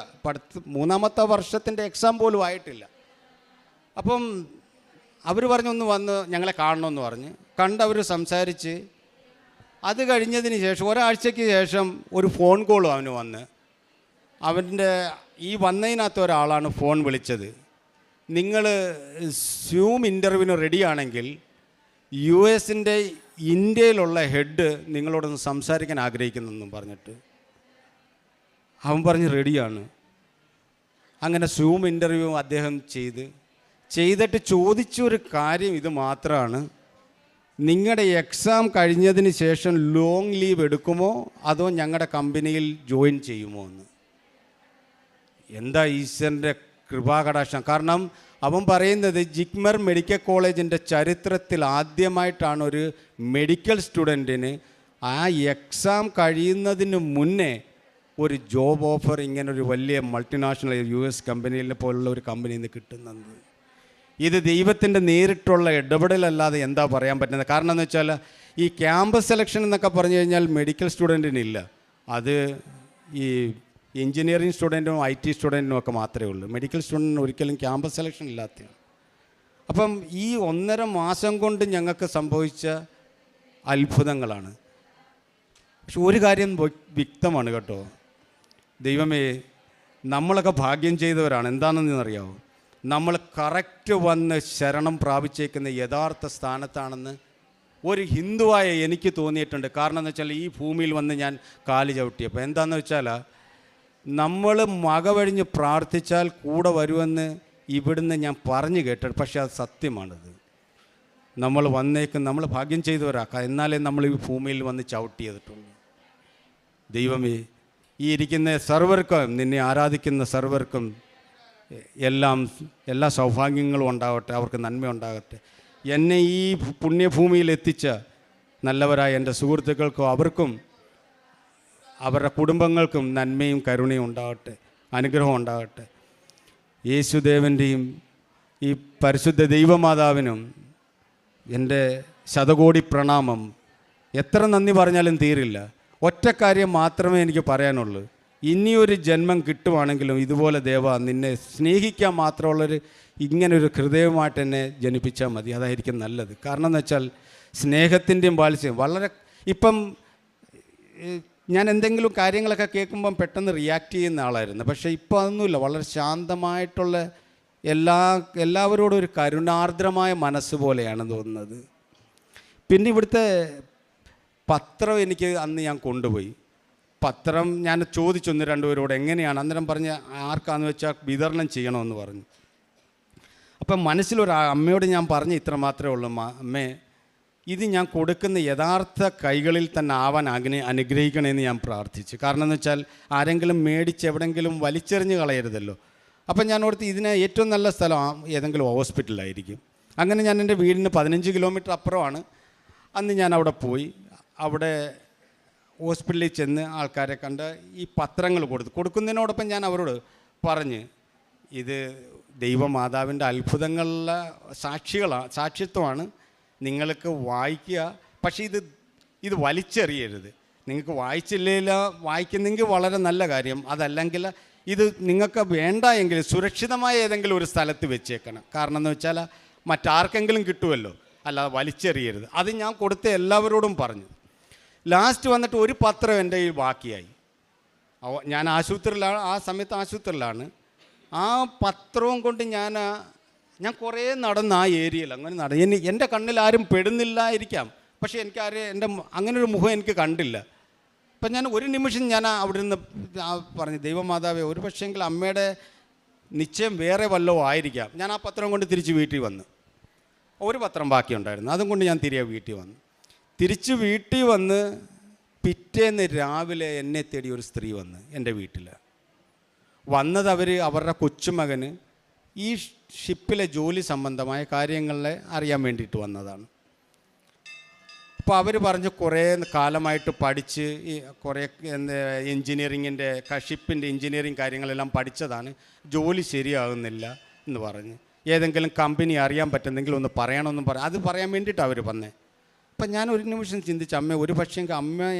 3ാമത്തെ വർഷത്തിൻ്റെ എക്സാം പോലും ആയിട്ടില്ല. അപ്പം അവർ പറഞ്ഞു, വന്ന് ഞങ്ങളെ കാണണമെന്ന് പറഞ്ഞ് കണ്ടവർ സംസാരിച്ച്. അത് കഴിഞ്ഞതിന് ശേഷം ഒരാഴ്ചയ്ക്ക് ശേഷം ഒരു ഫോൺ കോളും അവന് വന്ന്, അവൻ്റെ ഈ വന്നതിനകത്ത് ഒരാളാണ് ഫോൺ വിളിച്ചത്, നിങ്ങൾ സൂം ഇൻ്റർവ്യൂവിന് റെഡിയാണെങ്കിൽ US-ൻ്റെ ഇന്ത്യയിലുള്ള ഹെഡ് നിങ്ങളോടൊന്ന് സംസാരിക്കാൻ ആഗ്രഹിക്കുന്നെന്നും പറഞ്ഞിട്ട്. അവൻ പറഞ്ഞ് റെഡിയാണ്. അങ്ങനെ സൂം ഇൻ്റർവ്യൂ അദ്ദേഹം ചെയ്തിട്ട് ചോദിച്ചൊരു കാര്യം ഇത് മാത്രമാണ്, നിങ്ങളുടെ എക്സാം കഴിഞ്ഞതിന് ശേഷം ലോങ് ലീവ് എടുക്കുമോ അതോ ഞങ്ങളുടെ കമ്പനിയിൽ ജോയിൻ ചെയ്യുമോ എന്ന്. എന്താ ഈശ്വരൻ്റെ കൃപാകടാക്ഷം. കാരണം അവൻ പറയുന്നത് ജിഗ്മർ മെഡിക്കൽ കോളേജിൻ്റെ ചരിത്രത്തിൽ ആദ്യമായിട്ടാണ് ഒരു മെഡിക്കൽ സ്റ്റുഡൻറ്റിന് ആ എക്സാം കഴിയുന്നതിന് മുന്നേ ഒരു ജോബ് ഓഫർ ഇങ്ങനൊരു വലിയ മൾട്ടിനാഷണൽ US കമ്പനിയിൽ പോലുള്ള ഒരു കമ്പനിയിൽ നിന്ന് കിട്ടുന്നത്. ഇത് ദൈവത്തിൻ്റെ നേരിട്ടുള്ള ഇടപെടലല്ലാതെ എന്താ പറയാൻ പറ്റുന്നത്? കാരണം എന്ന് വെച്ചാൽ ഈ ക്യാമ്പസ് സെലക്ഷൻ എന്നൊക്കെ പറഞ്ഞു കഴിഞ്ഞാൽ മെഡിക്കൽ സ്റ്റുഡൻറ്റിനില്ല, അത് ഈ എഞ്ചിനീയറിംഗ് സ്റ്റുഡൻറ്റും IT സ്റ്റുഡൻറ്റിനും ഒക്കെ മാത്രമേ ഉള്ളൂ. മെഡിക്കൽ സ്റ്റുഡൻറ്റിന് ഒരിക്കലും ക്യാമ്പസ് സെലക്ഷൻ ഇല്ലാത്തതാണ്. അപ്പം ഈ 1.5 മാസം കൊണ്ട് ഞങ്ങൾക്ക് സംഭവിച്ച അത്ഭുതങ്ങളാണ്. പക്ഷെ ഒരു കാര്യം വ്യക്തമാണ് കേട്ടോ, ദൈവമേ, നമ്മളൊക്കെ ഭാഗ്യം ചെയ്തവരാണ്. എന്താണെന്ന് അറിയാമോ? നമ്മൾ കറക്റ്റ് വന്ന് ശരണം പ്രാപിച്ചേക്കുന്ന യഥാർത്ഥ സ്ഥാനത്താണെന്ന് ഒരു ഹിന്ദുവായ എനിക്ക് തോന്നിയിട്ടുണ്ട്. കാരണം എന്ന് വെച്ചാൽ ഈ ഭൂമിയിൽ വന്ന് ഞാൻ കാല് ചവിട്ടിയപ്പോൾ എന്താണെന്ന് വെച്ചാൽ, നമ്മൾ മകവഴിഞ്ഞ് പ്രാർത്ഥിച്ചാൽ കൂടെ വരുമെന്ന് ഇവിടുന്ന് ഞാൻ പറഞ്ഞു കേട്ടത്. പക്ഷേ അത് സത്യമാണത്. നമ്മൾ നമ്മൾ ഭാഗ്യം ചെയ്തവരാക്കാം, എന്നാലേ നമ്മൾ ഈ ഭൂമിയിൽ വന്ന് ചവിട്ടിയതിട്ടുള്ളൂ. ദൈവമേ, ഈ ഇരിക്കുന്ന സർവർക്കും, നിന്നെ ആരാധിക്കുന്ന സർവർക്കും എല്ലാ സൗഭാഗ്യങ്ങളും ഉണ്ടാകട്ടെ, അവർക്ക് നന്മ ഉണ്ടാകട്ടെ. എന്നെ ഈ പുണ്യഭൂമിയിൽ എത്തിച്ച നല്ലവരായ എൻ്റെ സുഹൃത്തുക്കൾക്കും അവർക്കും അവരുടെ കുടുംബങ്ങൾക്കും നന്മയും കരുണയും ഉണ്ടാകട്ടെ, അനുഗ്രഹം ഉണ്ടാകട്ടെ. യേശുദേവൻ്റെയും ഈ പരിശുദ്ധ ദൈവമാതാവിനും എൻ്റെ ശതകോടി പ്രണാമം. എത്ര നന്ദി പറഞ്ഞാലും തീരില്ല. ഒറ്റ കാര്യം മാത്രമേ എനിക്ക് പറയാനുള്ളൂ. ഇനിയൊരു ജന്മം കിട്ടുവാണെങ്കിലും ഇതുപോലെ ദേവ നിന്നെ സ്നേഹിക്കാൻ മാത്രമുള്ളൊരു ഇങ്ങനൊരു ഹൃദയമായിട്ട് എന്നെ ജനിപ്പിച്ചാൽ മതി. അതായിരിക്കും നല്ലത്. കാരണം എന്ന് വെച്ചാൽ സ്നേഹത്തിൻ്റെയും വാത്സല്യം വളരെ ഇപ്പം ഞാൻ എന്തെങ്കിലും കാര്യങ്ങളൊക്കെ കേൾക്കുമ്പം പെട്ടെന്ന് റിയാക്ട് ചെയ്യുന്ന ആളായിരുന്നു. പക്ഷേ ഇപ്പോൾ അതൊന്നുമില്ല. വളരെ ശാന്തമായിട്ടുള്ള എല്ലാവരോടും ഒരു കരുണാർദ്രമായ മനസ്സ് പോലെയാണ് തോന്നുന്നത്. പിന്നെ ഇവിടുത്തെ പത്രം എനിക്ക് അന്ന് ഞാൻ കൊണ്ടുപോയി. പത്രം ഞാൻ ചോദിച്ചു 1-2 പേരോട് എങ്ങനെയാണ്. അന്നേരം പറഞ്ഞ് ആർക്കാന്ന് വെച്ചാൽ വിതരണം ചെയ്യണമെന്ന് പറഞ്ഞു. അപ്പം മനസ്സിലൊരു അമ്മയോട് ഞാൻ പറഞ്ഞ് ഇത്ര മാത്രമേ ഉള്ളൂ, അമ്മേ ഇത് ഞാൻ കൊടുക്കുന്ന യഥാർത്ഥ കൈകളിൽ തന്നെ ആവാൻ അനുഗ്രഹിക്കണമെന്ന് ഞാൻ പ്രാർത്ഥിച്ചു. കാരണം എന്ന് വെച്ചാൽ ആരെങ്കിലും മേടിച്ച് എവിടെയെങ്കിലും വലിച്ചെറിഞ്ഞ് കളയരുതല്ലോ. അപ്പം ഞാൻ ഓർത്ത് ഇതിന് ഏറ്റവും നല്ല സ്ഥലം ഏതെങ്കിലും ഹോസ്പിറ്റലായിരിക്കും. അങ്ങനെ ഞാൻ എൻ്റെ വീടിന് 15 കിലോമീറ്റർ അപ്പുറമാണ്. അന്ന് ഞാൻ അവിടെ പോയി. അവിടെ ഹോസ്പിറ്റലിൽ ചെന്ന് ആൾക്കാരെ കണ്ട് ഈ പത്രങ്ങൾ കൊടുക്കുന്നതിനോടൊപ്പം ഞാൻ അവരോട് പറഞ്ഞ് ഇത് ദൈവമാതാവിൻ്റെ അത്ഭുതങ്ങളിലെ സാക്ഷിത്വമാണ്, നിങ്ങൾക്ക് വായിക്കുക. പക്ഷേ ഇത് വലിച്ചെറിയരുത്. നിങ്ങൾക്ക് വായിക്കുന്നെങ്കിൽ വളരെ നല്ല കാര്യം. അതല്ലെങ്കിൽ ഇത് നിങ്ങൾക്ക് വേണ്ട എങ്കിൽ സുരക്ഷിതമായ ഏതെങ്കിലും ഒരു സ്ഥലത്ത് വെച്ചേക്കണം. കാരണം എന്ന് വെച്ചാൽ മറ്റാർക്കെങ്കിലും കിട്ടുമല്ലോ, അല്ലാതെ വലിച്ചെറിയരുത്. അത് ഞാൻ കൊടുത്ത എല്ലാവരോടും പറഞ്ഞു. ലാസ്റ്റ് വന്നിട്ട് ഒരു പത്രം എൻ്റെ കയ്യിൽ ബാക്കിയായി. ഞാൻ ആശുപത്രിയിലാണ്, ആ സമയത്ത് ആശുപത്രിയിലാണ്. ആ പത്രവും കൊണ്ട് ഞാൻ കുറേ നടന്ന് ആ ഏരിയയിൽ അങ്ങനെ എൻ്റെ കണ്ണിൽ ആരും പെടുന്നില്ലായിരിക്കാം. പക്ഷേ എൻ്റെ അങ്ങനൊരു മുഖം എനിക്ക് കണ്ടില്ല. അപ്പം ഞാൻ ഒരു നിമിഷം ഞാൻ അവിടെ നിന്ന് പറഞ്ഞു, ദൈവമാതാവേ ഒരു പക്ഷേങ്കിൽ അമ്മയുടെ നിശ്ചയം വേറെ വല്ലതും ആയിരിക്കാം. ഞാൻ ആ പത്രം കൊണ്ട് തിരിച്ച് വീട്ടിൽ വന്നു. ഒരു പത്രം ബാക്കിയുണ്ടായിരുന്നു, അതും കൊണ്ട് ഞാൻ തിരിച്ച് വീട്ടിൽ വന്ന് പിറ്റേന്ന് രാവിലെ എന്നെ തേടി ഒരു സ്ത്രീ വന്ന് എൻ്റെ വീട്ടിൽ വന്നത്. അവരുടെ കൊച്ചുമകന് ഈ ഷിപ്പിലെ ജോലി സംബന്ധമായ കാര്യങ്ങളെ അറിയാൻ വേണ്ടിയിട്ട് വന്നതാണ്. അപ്പോൾ അവർ പറഞ്ഞ് കുറേ കാലമായിട്ട് പഠിച്ച് കുറേ എൻജിനീയറിങ്ങിൻ്റെ ഷിപ്പിൻ്റെ എൻജിനീയറിങ് കാര്യങ്ങളെല്ലാം പഠിച്ചതാണ്, ജോലി ശരിയാകുന്നില്ല എന്ന് പറഞ്ഞ് ഏതെങ്കിലും കമ്പനി അറിയാൻ പറ്റുന്നെങ്കിൽ ഒന്ന് പറയണമെന്നും അത് പറയാൻ വേണ്ടിയിട്ടാണ് അവർ വന്നേ. അപ്പം ഞാൻ ഒരു നിമിഷം ചിന്തിച്ചു, ഒരു പക്ഷേ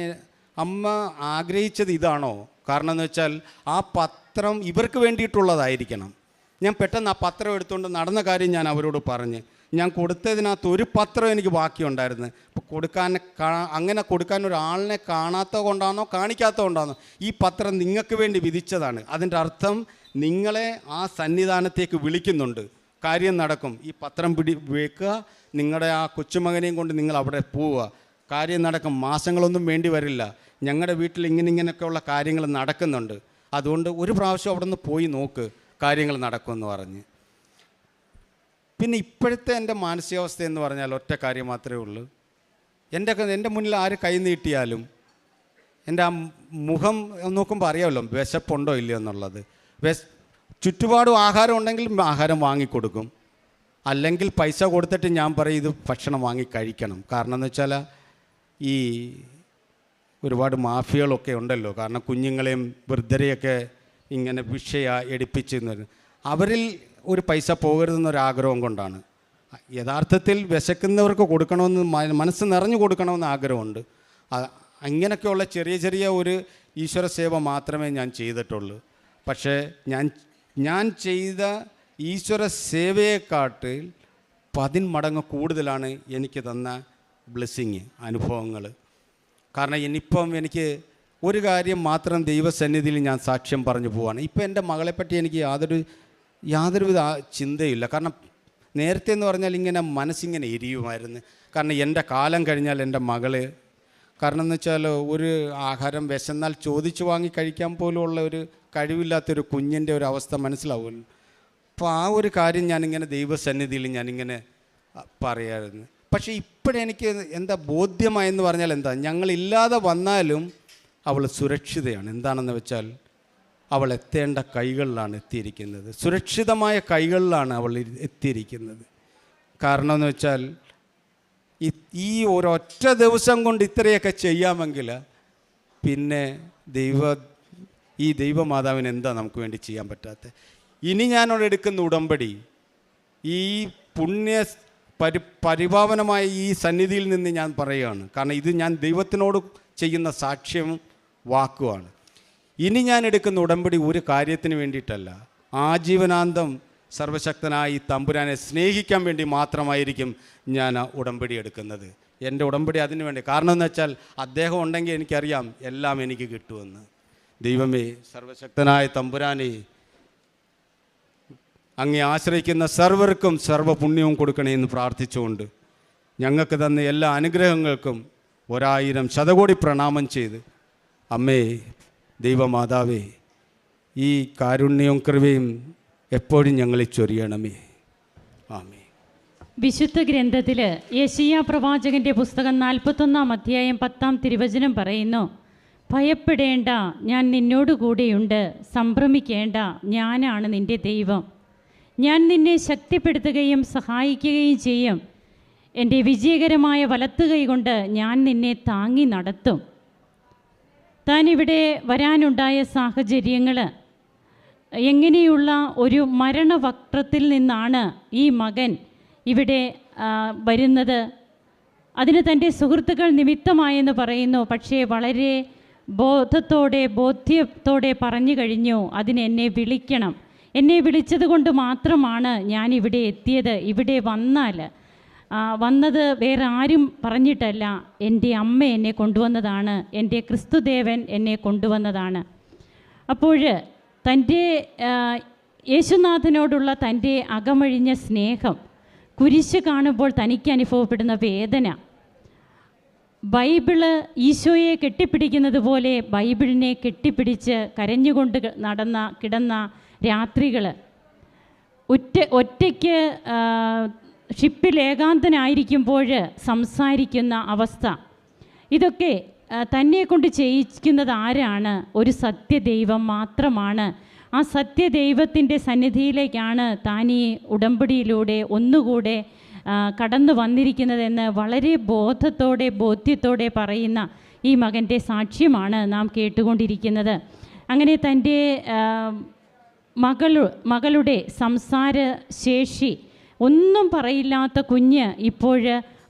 അമ്മ ആഗ്രഹിച്ചത് ഇതാണോ? കാരണം എന്ന് വെച്ചാൽ ആ പത്രം ഇവർക്ക് വേണ്ടിയിട്ടുള്ളതായിരിക്കണം. ഞാൻ പെട്ടെന്ന് ആ പത്രം എടുത്തുകൊണ്ട് നടന്ന കാര്യം ഞാൻ അവരോട് പറഞ്ഞ്, ഞാൻ കൊടുത്തതിനകത്ത് ഒരു പത്രം എനിക്ക് ബാക്കിയുണ്ടായിരുന്നു. അപ്പോൾ അങ്ങനെ കൊടുക്കാൻ ഒരാളിനെ കാണാത്തത് കൊണ്ടാണോ കാണിക്കാത്തത് കൊണ്ടാണോ ഈ പത്രം നിങ്ങൾക്ക് വേണ്ടി വിധിച്ചതാണ്. അതിൻ്റെ അർത്ഥം നിങ്ങളെ ആ സന്നിധാനത്തേക്ക് വിളിക്കുന്നുണ്ട്, കാര്യം നടക്കും. ഈ പത്രം വെക്കുക, നിങ്ങളുടെ ആ കൊച്ചുമകനെയും കൊണ്ട് നിങ്ങൾ അവിടെ പോവുക, കാര്യം നടക്കും. മാസങ്ങളൊന്നും വേണ്ടി വരില്ല. ഞങ്ങളുടെ വീട്ടിൽ ഇങ്ങനെയൊക്കെയുള്ള കാര്യങ്ങൾ നടക്കുന്നുണ്ട്. അതുകൊണ്ട് ഒരു പ്രാവശ്യം അവിടെ നിന്ന് പോയി നോക്ക്, കാര്യങ്ങൾ നടക്കുമെന്ന് പറഞ്ഞ്. പിന്നെ ഇപ്പോഴത്തെ എൻ്റെ മാനസികാവസ്ഥ എന്ന് പറഞ്ഞാൽ ഒറ്റ കാര്യം മാത്രമേ ഉള്ളൂ. എൻ്റെ മുന്നിൽ ആര് കൈ നീട്ടിയാലും എൻ്റെ ആ മുഖം നോക്കുമ്പോൾ അറിയാമല്ലോ വിശപ്പുണ്ടോ ഇല്ലയോ എന്നുള്ളത്. ചുറ്റുപാടും ആഹാരം ഉണ്ടെങ്കിൽ ആഹാരം വാങ്ങിക്കൊടുക്കും, അല്ലെങ്കിൽ പൈസ കൊടുത്തിട്ട് ഞാൻ പറയും ഇത് ഭക്ഷണം വാങ്ങി കഴിക്കണം. കാരണം എന്ന് വെച്ചാൽ ഈ ഒരുപാട് മാഫിയകളൊക്കെ ഉണ്ടല്ലോ. കാരണം കുഞ്ഞുങ്ങളെയും വൃദ്ധരെയൊക്കെ ഇങ്ങനെ എടുപ്പിച്ചെന്ന് പറയും. അവരിൽ ഒരു പൈസ പോകരുതെന്നൊരാഗ്രഹം കൊണ്ടാണ്. യഥാർത്ഥത്തിൽ വിശക്കുന്നവർക്ക് കൊടുക്കണമെന്ന് മനസ്സ് നിറഞ്ഞു കൊടുക്കണമെന്ന് ആഗ്രഹമുണ്ട്. അങ്ങനെയൊക്കെയുള്ള ചെറിയ ഒരു ഈശ്വര സേവ മാത്രമേ ഞാൻ ചെയ്തിട്ടുള്ളൂ. പക്ഷേ ഞാൻ ചെയ്ത ഈശ്വര സേവയെക്കാട്ടിൽ 10 മടങ്ങ് കൂടുതലാണ് എനിക്ക് തന്ന ബ്ലെസ്സിങ് അനുഭവങ്ങൾ. കാരണം ഇനിയിപ്പം എനിക്ക് ഒരു കാര്യം മാത്രം ദൈവസന്നിധിയിൽ ഞാൻ സാക്ഷ്യം പറഞ്ഞു പോവാണ്. ഇപ്പം എൻ്റെ മകളെപ്പറ്റി എനിക്ക് യാതൊരുവിധ ചിന്തയില്ല. കാരണം നേരത്തെ എന്ന് പറഞ്ഞാൽ ഇങ്ങനെ മനസ്സിങ്ങനെ എരിയുമായിരുന്നു. കാരണം എൻ്റെ കാലം കഴിഞ്ഞാൽ എൻ്റെ മകള്, കാരണം എന്ന് വെച്ചാൽ ഒരു ആഹാരം വിശന്നാൽ ചോദിച്ചു വാങ്ങി കഴിക്കാൻ പോലും ഉള്ള ഒരു കഴിവില്ലാത്തൊരു കുഞ്ഞിൻ്റെ ഒരു അവസ്ഥ മനസ്സിലാവുമല്ലോ. അപ്പോൾ ആ ഒരു കാര്യം ഞാനിങ്ങനെ ദൈവസന്നിധിയിൽ ഞാനിങ്ങനെ പറയാമായിരുന്നു. പക്ഷേ ഇപ്പോഴെനിക്ക് എന്താ ബോധ്യമായെന്ന് പറഞ്ഞാൽ എന്താ, ഞങ്ങളില്ലാതെ വന്നാലും അവൾ സുരക്ഷിതയാണ്. എന്താണെന്ന് വെച്ചാൽ അവൾ എത്തേണ്ട കൈകളിലാണ് എത്തിയിരിക്കുന്നത്, സുരക്ഷിതമായ കൈകളിലാണ് അവൾ എത്തിയിരിക്കുന്നത്. കാരണം എന്ന് വെച്ചാൽ ഈ ഒരൊറ്റ ദിവസം കൊണ്ട് ഇത്രയൊക്കെ ചെയ്യാമെങ്കിൽ പിന്നെ ഈ ദൈവമാതാവിന് എന്താ നമുക്ക് വേണ്ടി ചെയ്യാൻ പറ്റാത്തത്? ഇനി ഞാനോട് എടുക്കുന്ന ഉടമ്പടി ഈ പുണ്യ പരിപാവനമായ ഈ സന്നിധിയിൽ നിന്ന് ഞാൻ പറയുകയാണ്. കാരണം ഇത് ഞാൻ ദൈവത്തിനോട് ചെയ്യുന്ന സാക്ഷ്യവും വാക്കുമാണ്. ഇനി ഞാൻ എടുക്കുന്ന ഉടമ്പടി ഒരു കാര്യത്തിന് വേണ്ടിയിട്ടല്ല, ആജീവനാന്തം സർവശക്തനായി തമ്പുരാനെ സ്നേഹിക്കാൻ വേണ്ടി മാത്രമായിരിക്കും ഞാൻ ആ ഉടമ്പടി എടുക്കുന്നത്. എൻ്റെ ഉടമ്പടി അതിനു വേണ്ടി. കാരണം എന്ന് വെച്ചാൽ അദ്ദേഹം ഉണ്ടെങ്കിൽ എനിക്കറിയാം എല്ലാം എനിക്ക് കിട്ടുമെന്ന്. ദൈവമേ, സർവശക്തനായ തമ്പുരാനെ, അങ്ങേ ആശ്രയിക്കുന്ന സർവർക്കും സർവ്വപുണ്യവും കൊടുക്കണേ എന്ന് പ്രാർത്ഥിച്ചുകൊണ്ട് ഞങ്ങൾക്ക് തന്ന എല്ലാ അനുഗ്രഹങ്ങൾക്കും 1000 ശതകോടി പ്രണാമം ചെയ്ത്, അമ്മേ ദൈവമാതാവേ, ഈ കാരുണ്യവും കൃപയും എപ്പോഴും ഞങ്ങളിൽ ചൊരിയണമേ. ആമേൻ. വിശുദ്ധ ഗ്രന്ഥത്തിൽ യെശയ്യാ പ്രവാചകൻ്റെ പുസ്തകം 41-ാം അധ്യായം 10-ാം തിരുവചനം പറയുന്നു, ഭയപ്പെടേണ്ട, ഞാൻ നിന്നോട് കൂടെയുണ്ട്, സംഭ്രമിക്കേണ്ട, ഞാനാണ് നിൻ്റെ ദൈവം. ഞാൻ നിന്നെ ശക്തിപ്പെടുത്തുകയും സഹായിക്കുകയും ചെയ്യും. എൻ്റെ വിജയകരമായ വലത്തുകൈ കൊണ്ട് ഞാൻ നിന്നെ താങ്ങി നടത്തും. താൻ ഇവിടെ വരാനുണ്ടായ സാഹചര്യങ്ങൾ എങ്ങനെയുള്ള ഒരു മരണവക്ത്രത്തിൽ നിന്നാണ് ഈ മകൻ ഇവിടെ വരുന്നത്? അതിന് തൻ്റെ സുഹൃത്തുക്കൾ നിമിത്തമായെന്ന് പറയുന്നു. പക്ഷേ വളരെ ബോധ്യത്തോടെ പറഞ്ഞു കഴിഞ്ഞു, അതിനെന്നെ വിളിക്കണം. എന്നെ വിളിച്ചത് കൊണ്ട് മാത്രമാണ് ഞാനിവിടെ എത്തിയത്. ഇവിടെ വന്നത് വേറെ ആരും പറഞ്ഞിട്ടല്ല, എൻ്റെ അമ്മ എന്നെ കൊണ്ടുവന്നതാണ്, എൻ്റെ ക്രിസ്തുദേവൻ എന്നെ കൊണ്ടുവന്നതാണ്. അപ്പോൾ തൻ്റെ യേശുനാഥനോടുള്ള തൻ്റെ അകമഴിഞ്ഞ സ്നേഹം, കുരിശ് കാണുമ്പോൾ തനിക്ക് അനുഭവപ്പെടുന്ന വേദന, ബൈബിള് ഈശോയെ കെട്ടിപ്പിടിക്കുന്നത് പോലെ ബൈബിളിനെ കെട്ടിപ്പിടിച്ച് കരഞ്ഞുകൊണ്ട് കിടന്ന രാത്രികൾ, ഒറ്റയ്ക്ക് ഷിപ്പിൽ ഏകാന്തനായിരിക്കുമ്പോൾ സംസാരിക്കുന്ന അവസ്ഥ, ഇതൊക്കെ തന്നെ കൊണ്ട് ചെയ്യിക്കുന്നത് ആരാണ്? ഒരു സത്യദൈവം മാത്രമാണ്. ആ സത്യദൈവത്തിൻ്റെ സന്നിധിയിലേക്കാണ് താൻ ഈ ഉടമ്പടിയിലൂടെ ഒന്നുകൂടെ കടന്നു വന്നിരിക്കുന്നതെന്ന് വളരെ ബോധ്യത്തോടെ പറയുന്ന ഈ മകൻ്റെ സാക്ഷ്യമാണ് നാം കേട്ടുകൊണ്ടിരിക്കുന്നത്. അങ്ങനെ തൻ്റെ മകളുടെ സംസാര ശേഷി, ഒന്നും പറയില്ലാത്ത കുഞ്ഞ് ഇപ്പോൾ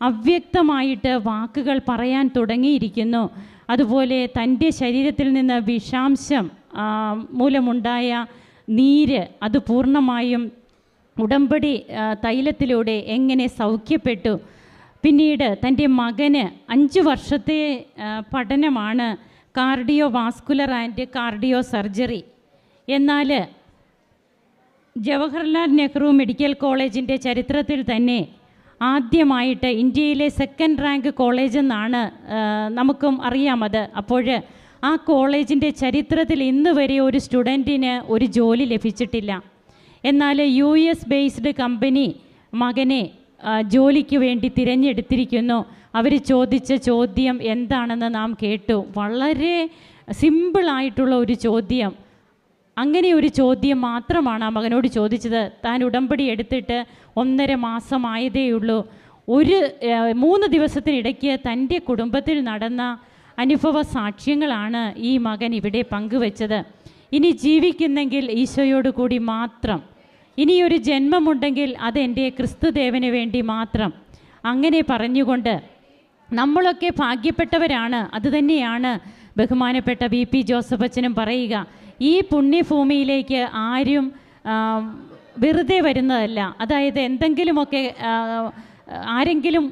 അവ്യക്തമായിട്ട് വാക്കുകൾ പറയാൻ തുടങ്ങിയിരിക്കുന്നു. അതുപോലെ തൻ്റെ ശരീരത്തിൽ നിന്ന് വിഷാംശം മൂലമുണ്ടായ നീര്, അത് പൂർണ്ണമായും ഉടമ്പടി തൈലത്തിലൂടെ എങ്ങനെ സൗഖ്യപ്പെട്ടു. പിന്നീട് തൻ്റെ മകന് 5 വർഷത്തെ പഠനമാണ് cardio vascular and cardio surgery. എന്നാൽ ജവഹർലാൽ നെഹ്റു മെഡിക്കൽ കോളേജിൻ്റെ ചരിത്രത്തിൽ തന്നെ ആദ്യമായിട്ട് ഇന്ത്യയിലെ 2nd റാങ്ക് കോളേജ് എന്നാണ് നമുക്കും അറിയാമത്. അപ്പോൾ ആ കോളേജിൻ്റെ ചരിത്രത്തിൽ ഇന്ന് വരെ ഒരു സ്റ്റുഡൻറ്റിന് ഒരു ജോലി ലഭിച്ചിട്ടില്ല. എന്നാൽ US ബേസ്ഡ് കമ്പനി മകനെ ജോലിക്ക് വേണ്ടി തിരഞ്ഞെടുത്തിരിക്കുന്നു. അവർ ചോദിച്ച ചോദ്യം എന്താണെന്ന് നാം കേട്ടു. വളരെ സിമ്പിളായിട്ടുള്ള ഒരു ചോദ്യം. അങ്ങനെ ഒരു ചോദ്യം മാത്രമാണ് ആ മകനോട് ചോദിച്ചത്. താൻ ഉടമ്പടി എടുത്തിട്ട് 1.5 മാസമായതേയുള്ളൂ. 3 ദിവസത്തിനിടയ്ക്ക് തൻ്റെ കുടുംബത്തിൽ നടന്ന അനുഭവ സാക്ഷ്യങ്ങളാണ് ഈ മകൻ ഇവിടെ പങ്കുവച്ചത്. ഇനി ജീവിക്കുന്നെങ്കിൽ ഈശോയോട് കൂടി മാത്രം, ഇനിയൊരു ജന്മമുണ്ടെങ്കിൽ അതെൻ്റെ ക്രിസ്തുദേവന് വേണ്ടി മാത്രം. അങ്ങനെ പറഞ്ഞുകൊണ്ട് നമ്മളൊക്കെ ഭാഗ്യപ്പെട്ടവരാണ്. അതുതന്നെയാണ് ബഹുമാനപ്പെട്ട VP ജോസഫ് അച്ഛനും പറയുക. ഈ പുണ്യഭൂമിയിലേക്ക് ആരും വെറുതെ വരുന്നതല്ല. അതായത് എന്തെങ്കിലുമൊക്കെ ആരെങ്കിലും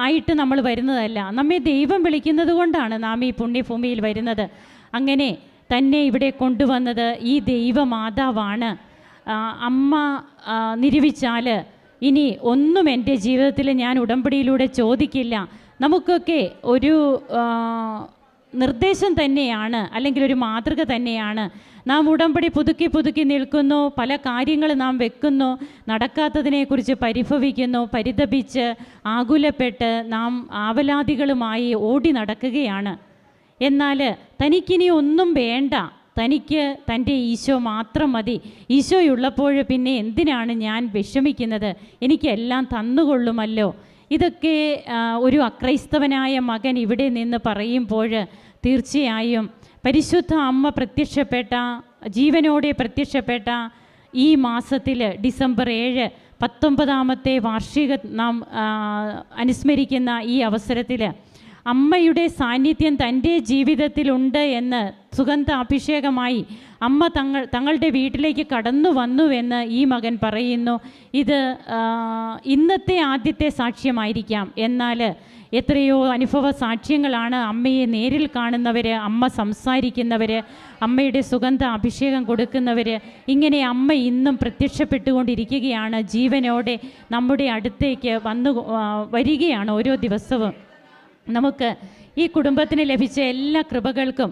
ആയിട്ട് നമ്മൾ വരുന്നതല്ല. നമ്മെ ദൈവം വിളിക്കുന്നത് കൊണ്ടാണ് നാം ഈ പുണ്യഭൂമിയിൽ വരുന്നത്. അങ്ങനെ തന്നെ ഇവിടെ കൊണ്ടുവന്നത് ഈ ദൈവമാതാവാണ്. അമ്മ നിരൂപിച്ചാൽ ഇനി ഒന്നും എൻ്റെ ജീവിതത്തിൽ ഞാൻ ഉടമ്പടിയിലൂടെ ചോദിക്കില്ല. നമുക്കൊക്കെ ഒരു നിർദ്ദേശം തന്നെയാണ്, അല്ലെങ്കിൽ ഒരു മാതൃക തന്നെയാണ്. നാം ഉടമ്പടി പുതുക്കി നിൽക്കുന്നു, പല കാര്യങ്ങൾ നാം വെക്കുന്നു, നടക്കാത്തതിനെക്കുറിച്ച് പരിഭവിക്കുന്നു, പരിതപിച്ച് ആകുലപ്പെട്ട് നാം ആവലാതികളുമായി ഓടി നടക്കുകയാണ്. എന്നാൽ തനിക്കിനി ഒന്നും വേണ്ട, തനിക്ക് തൻ്റെ ഈശോ മാത്രം മതി. ഈശോയുള്ളപ്പോൾ പിന്നെ എന്തിനാണ് ഞാൻ വിഷമിക്കുന്നത്? എനിക്കെല്ലാം തന്നുകൊള്ളുമല്ലോ. ഇതൊക്കെ ഒരു അക്രൈസ്തവനായ മകൻ ഇവിടെ നിന്ന് പറയുമ്പോൾ തീർച്ചയായും പരിശുദ്ധ അമ്മ പ്രത്യക്ഷപ്പെട്ട, ജീവനോടെ പ്രത്യക്ഷപ്പെട്ട ഈ മാസത്തിൽ ഡിസംബർ 7 19ാമത്തെ വാർഷിക നാം അനുസ്മരിക്കുന്ന ഈ അവസരത്തിൽ അമ്മയുടെ സാന്നിധ്യം തൻ്റെ ജീവിതത്തിലുണ്ട് എന്ന് സുഗന്ധ അഭിഷേകമായി അമ്മ തങ്ങളുടെ വീട്ടിലേക്ക് കടന്നു വന്നുവെന്ന് ഈ മകൻ പറയുന്നു. ഇത് ഇന്നത്തെ ആദ്യത്തെ സാക്ഷ്യമായിരിക്കാം, എന്നാൽ എത്രയോ അനുഭവ സാക്ഷ്യങ്ങളാണ് അമ്മയെ നേരിൽ കാണുന്നവർ, അമ്മ സംസാരിക്കുന്നവർ, അമ്മയുടെ സുഗന്ധ അഭിഷേകം കൊടുക്കുന്നവർ. ഇങ്ങനെ അമ്മ ഇന്നും പ്രത്യക്ഷപ്പെട്ടുകൊണ്ടിരിക്കുകയാണ്, ജീവനോടെ നമ്മുടെ അടുത്തേക്ക് വരികയാണ് ഓരോ ദിവസവും. നമുക്ക് ഈ കുടുംബത്തിന് ലഭിച്ച എല്ലാ കൃപകൾക്കും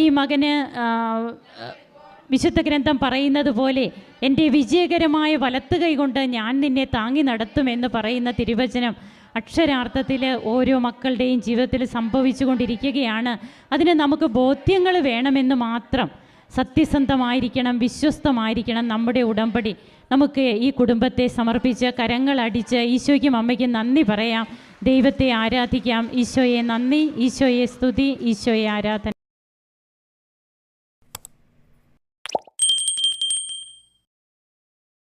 ഈ മകന് വിശുദ്ധ ഗ്രന്ഥം പറയുന്നത് പോലെ എൻ്റെ വിജയകരമായ വലത്തുകൈ കൊണ്ട് ഞാൻ നിന്നെ താങ്ങി നടത്തുമെന്ന് പറയുന്ന തിരുവചനം അക്ഷരാർത്ഥത്തിൽ ഓരോ മക്കളുടെയും ജീവിതത്തിൽ സംഭവിച്ചു കൊണ്ടിരിക്കുകയാണ്. അതിന് നമുക്ക് ബോധ്യങ്ങൾ വേണമെന്ന് മാത്രം. സത്യസന്ധമായിരിക്കണം, വിശ്വസ്തമായിരിക്കണം നമ്മുടെ ഉടമ്പടി. നമുക്ക് ഈ കുടുംബത്തെ സമർപ്പിച്ച് കരങ്ങളടിച്ച് ഈശോയ്ക്കും അമ്മയ്ക്കും നന്ദി പറയാം, ദൈവത്തെ ആരാധിക്കാം. ഈശോയെ നന്ദി, ഈശോയെ സ്തുതി, ഈശോയെ ആരാധന.